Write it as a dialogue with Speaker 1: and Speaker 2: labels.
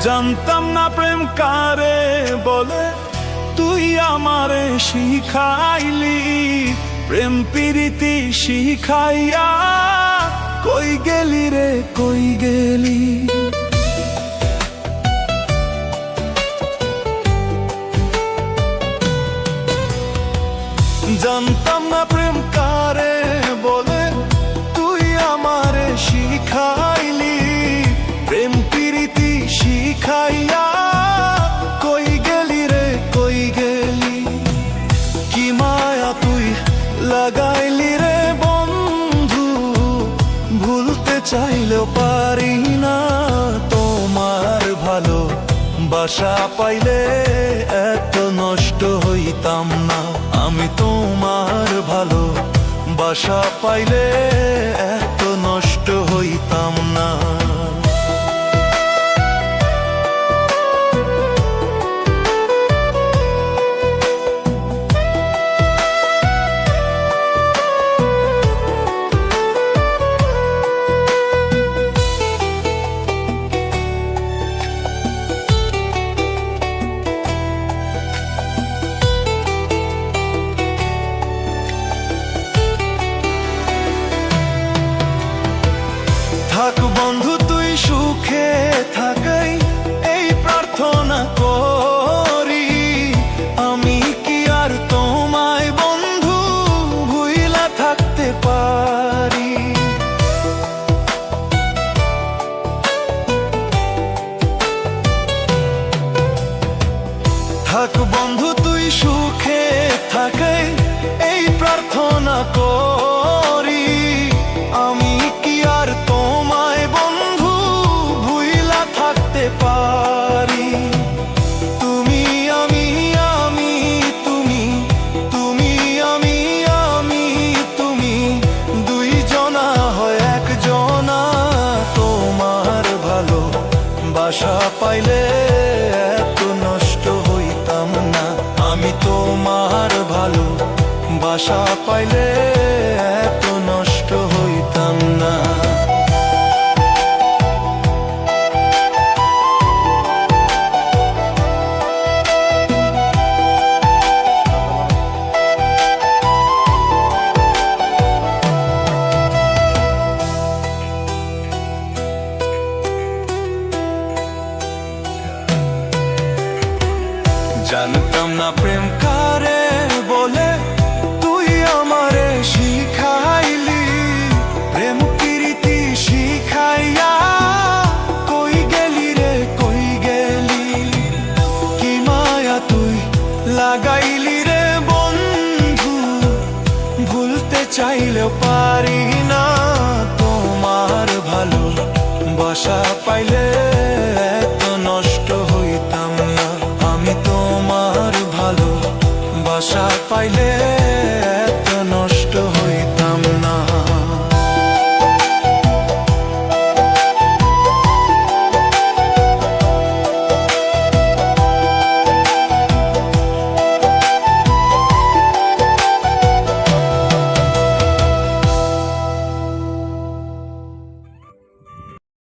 Speaker 1: জানতাম না প্রেম কারে বলে, তুই আমারে শিখাইলি। প্রেম প্রীতি শিখাইয়া কই গেলি রে কই গেলি। জানতাম না প্রেম কারে বলে, তুই আমারে শিখাইলি। প্রেম প্রীতি শিখাইয়া কই গেলি রে কই গেলি। কি মায়া তুই লাগাইলি রে বন্ধু, ভুলতে চাইলেও পারি না। তোমার ভালো বাসা পাইলে এত নষ্ট হইতাম না। আমি তোমার ভালো বাসা পাইলে এত নষ্ট হইতাম না। থাক বন্ধু তুই সুখে থাকাই, এই প্রার্থনা করি। আমি কি আর তোমায় বন্ধু ভুইলা থাকতে পারি। থাক বন্ধু তুই সুখে থাকাই, এই প্রার্থনা করি। আমি কি আর তোমায় বন্ধু ভুইলা থাকতে পারি। তুমি আমি আমি তুমি, তুমি আমি আমি তুমি, দুইজনা হয় একজনা। তোমার ভালো বাসা পাইলে এত নষ্ট হইতাম না। আমি তোমার ভালো বাসা পাইলে এত নষ্ট হইতাম না। জানতাম না প্রেম কারে বলে, তুই আমারে শিখাইলি। প্রেম প্রীতি শিখাইয়া কই গেলি রে কই গেলি। কি মায়া তুই লাগাইলি রে বন্ধু, ভুলতে চাইলেও পারি না। তোমার ভালো বাসা